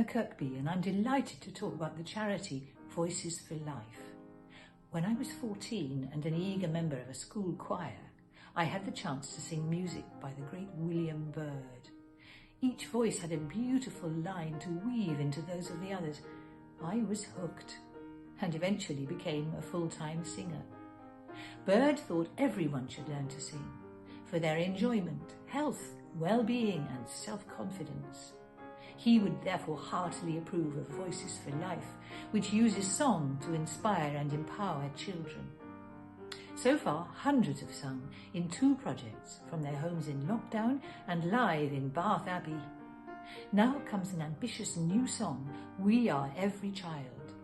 Kirkby, and I'm delighted to talk about the charity Voices for Life. When I was 14 and an eager member of a school choir, I had the chance to sing music by the great William Byrd. Each voice had a beautiful line to weave into those of the others. I was hooked and eventually became a full-time singer. Byrd thought everyone should learn to sing for their enjoyment, health, well-being and self-confidence. He would therefore heartily approve of Voices for Life, which uses song to inspire and empower children. So far, hundreds have sung in 2 projects, from their homes in lockdown and live in Bath Abbey. Now comes an ambitious new song, We Are Every Child.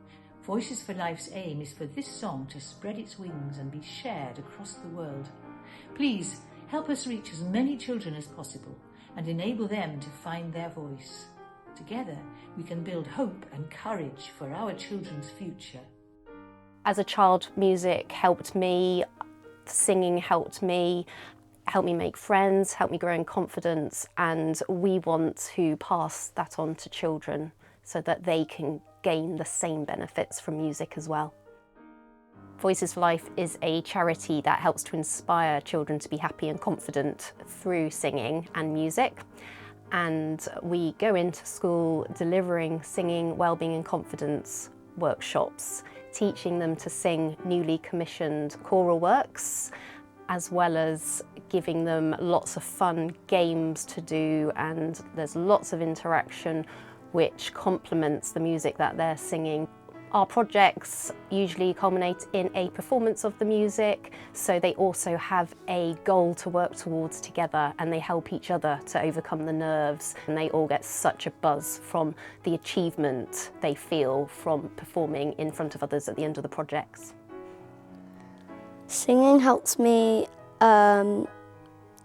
Voices for Life's aim is for this song to spread its wings and be shared across the world. Please help us reach as many children as possible and enable them to find their voice. Together, we can build hope and courage for our children's future. As a child, music helped me, singing helped me make friends, helped me grow in confidence, and we want to pass that on to children so that they can gain the same benefits from music as well. Voices for Life is a charity that helps to inspire children to be happy and confident through singing and music. And we go into school delivering singing, wellbeing and confidence workshops, teaching them to sing newly commissioned choral works, as well as giving them lots of fun games to do, and there's lots of interaction which complements the music that they're singing. Our projects usually culminate in a performance of the music, so they also have a goal to work towards together, and they help each other to overcome the nerves, and they all get such a buzz from the achievement they feel from performing in front of others at the end of the projects. Singing helps me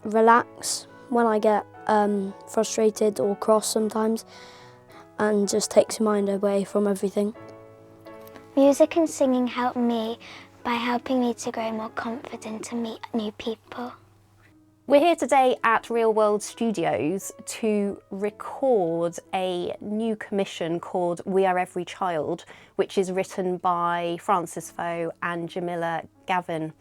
relax when I get frustrated or cross sometimes, and just takes your mind away from everything. Music and singing help me by helping me to grow more confident and meet new people. We're here today at Real World Studios to record a new commission called We Are Every Child, which is written by Francis Foe and Jamila Gavin.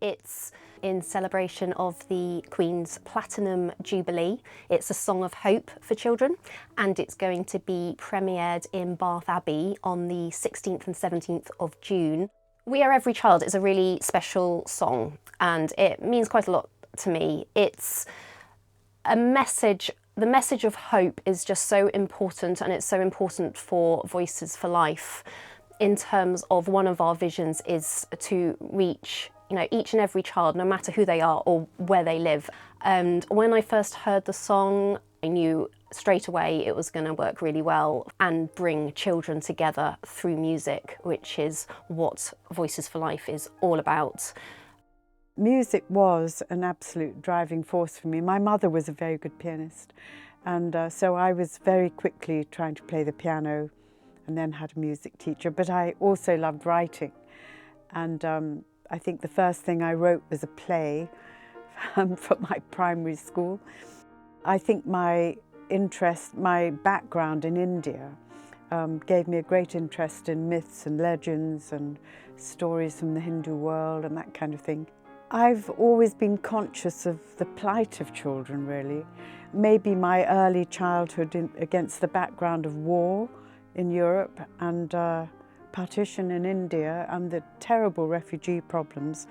It's in celebration of the Queen's Platinum Jubilee. It's a song of hope for children, and it's going to be premiered in Bath Abbey on the 16th and 17th of June. We Are Every Child is a really special song, and it means quite a lot to me. It's a message. The message of hope is just so important, and it's so important for Voices for Life. In terms of one of our visions is to reach each and every child, no matter who they are or where they live. And when I first heard the song, I knew straight away it was going to work really well and bring children together through music, which is what Voices for Life is all about. Music was an absolute driving force for me. My mother was a very good pianist, and so I was very quickly trying to play the piano and then had a music teacher. But I also loved writing, and I think the first thing I wrote was a play from my primary school. I think my background in India gave me a great interest in myths and legends and stories from the Hindu world and that kind of thing. I've always been conscious of the plight of children, really. Maybe my early childhood against the background of war in Europe and partition in India and the terrible refugee problems.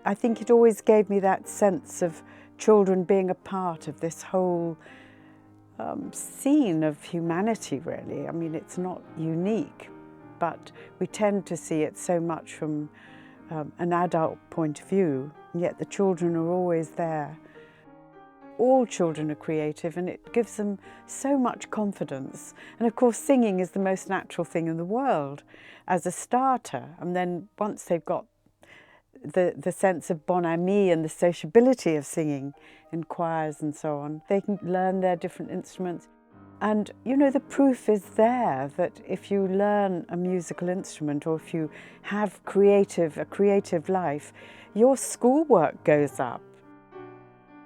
I think it always gave me that sense of children being a part of this whole scene of humanity, really. I mean, it's not unique, but we tend to see it so much from an adult point of view, and yet the children are always there. All children are creative, and it gives them so much confidence. And of course, singing is the most natural thing in the world as a starter. And then once they've got the sense of bon ami and the sociability of singing in choirs and so on, they can learn their different instruments. And the proof is there that if you learn a musical instrument, or if you have a creative life, your schoolwork goes up.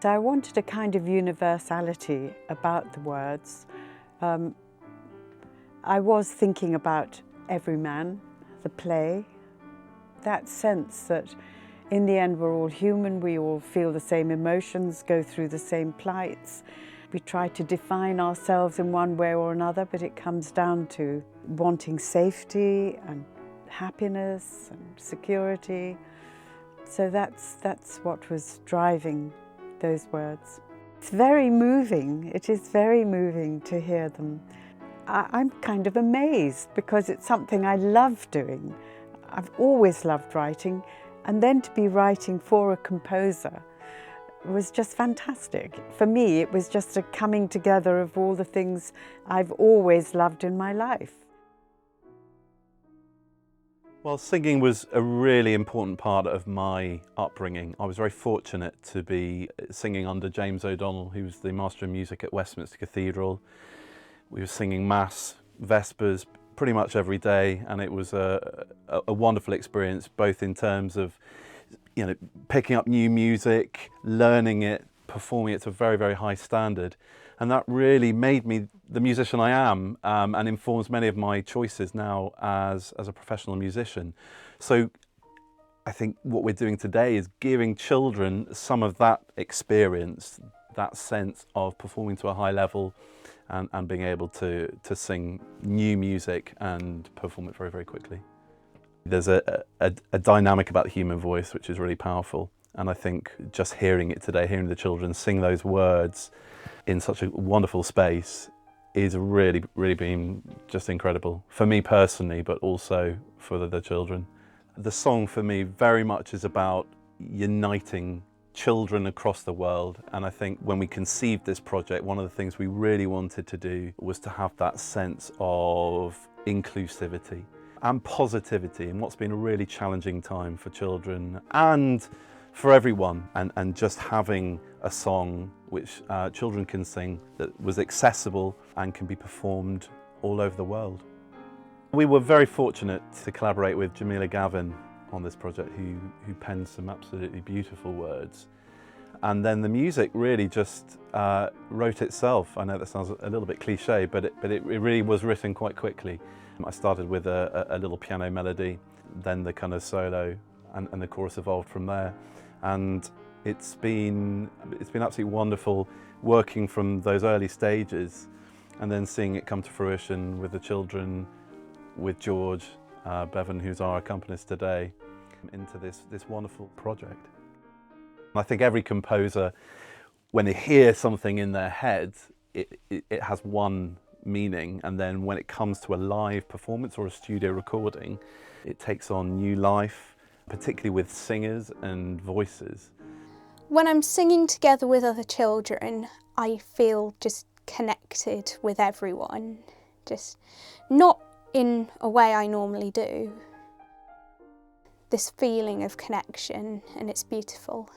So I wanted a kind of universality about the words, I was thinking about Everyman, the play, that sense that in the end we're all human, we all feel the same emotions, go through the same plights. We try to define ourselves in one way or another, but it comes down to wanting safety and happiness and security. So that's what was driving those words. It's very moving. It is very moving to hear them. I'm kind of amazed because it's something I love doing. I've always loved writing, and then to be writing for a composer was just fantastic. For me, it was just a coming together of all the things I've always loved in my life. Well, singing was a really important part of my upbringing. I was very fortunate to be singing under James O'Donnell, who was the Master of Music at Westminster Cathedral. We were singing Mass, Vespers, pretty much every day, and it was a wonderful experience, both in terms of picking up new music, learning it, performing it to a very, very high standard. And that really made me the musician I am, and informs many of my choices now as a professional musician. So I think what we're doing today is giving children some of that experience, that sense of performing to a high level and being able to sing new music and perform it very, very quickly. There's a dynamic about the human voice which is really powerful, and I think just hearing it today, hearing the children sing those words in such a wonderful space is really, really been just incredible for me personally, but also for the children. The song for me very much is about uniting children across the world, and I think when we conceived this project, one of the things we really wanted to do was to have that sense of inclusivity and positivity in what's been a really challenging time for children and for everyone, and just having a song which children can sing that was accessible and can be performed all over the world. We were very fortunate to collaborate with Jamila Gavin on this project, who penned some absolutely beautiful words. And then the music really just wrote itself. I know that sounds a little bit cliche, but it really was written quite quickly. I started with a little piano melody, then the kind of solo, and the chorus evolved from there. And it's been absolutely wonderful working from those early stages and then seeing it come to fruition with the children, with George Bevan, who's our accompanist today, into this wonderful project. I think every composer, when they hear something in their head, it has one meaning, and then when it comes to a live performance or a studio recording, it takes on new life, particularly with singers and voices. When I'm singing together with other children, I feel just connected with everyone, just not in a way I normally do. This feeling of connection, and it's beautiful.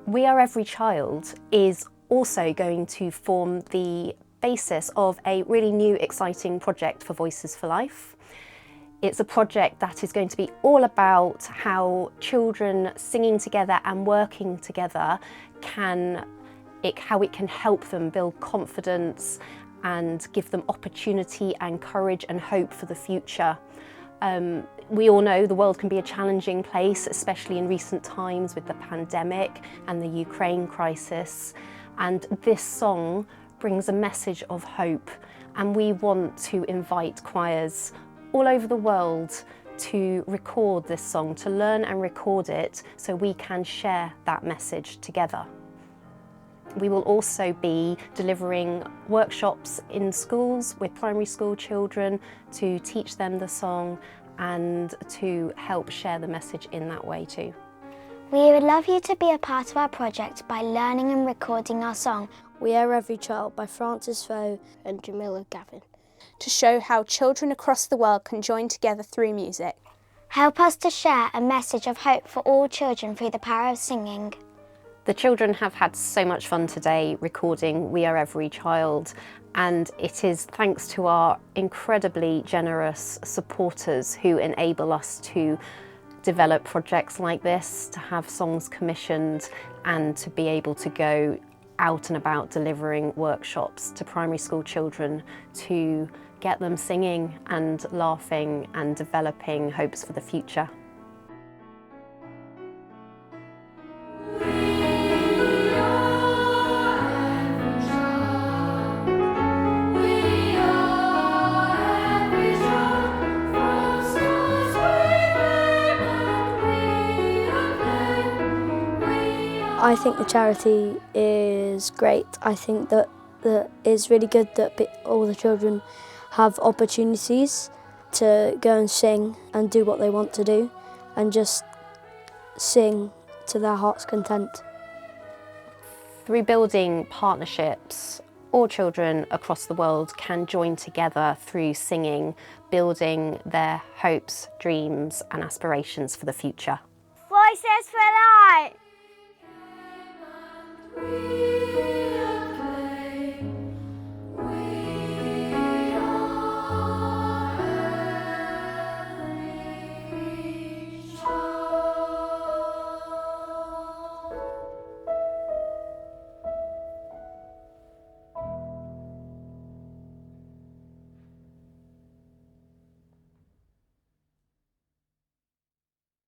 We Are Every Child is also going to form the basis of a really new, exciting project for Voices for Life. It's a project that is going to be all about how children singing together and working together how it can help them build confidence and give them opportunity and courage and hope for the future. We all know the world can be a challenging place, especially in recent times with the pandemic and the Ukraine crisis. And this song brings a message of hope, and we want to invite choirs all over the world to record this song, to learn and record it so we can share that message together. We will also be delivering workshops in schools with primary school children to teach them the song and to help share the message in that way too. We would love you to be a part of our project by learning and recording our song, We Are Every Child by Francis Foe and Jamila Gavin, to show how children across the world can join together through music. Help us to share a message of hope for all children through the power of singing. The children have had so much fun today recording We Are Every Child, and it is thanks to our incredibly generous supporters who enable us to develop projects like this, to have songs commissioned and to be able to go out and about delivering workshops to primary school children to get them singing and laughing and developing hopes for the future. I think the charity is great. I think that it's really good that all the children have opportunities to go and sing and do what they want to do and just sing to their heart's content. Through building partnerships, all children across the world can join together through singing, building their hopes, dreams and aspirations for the future. Voices for Life! We are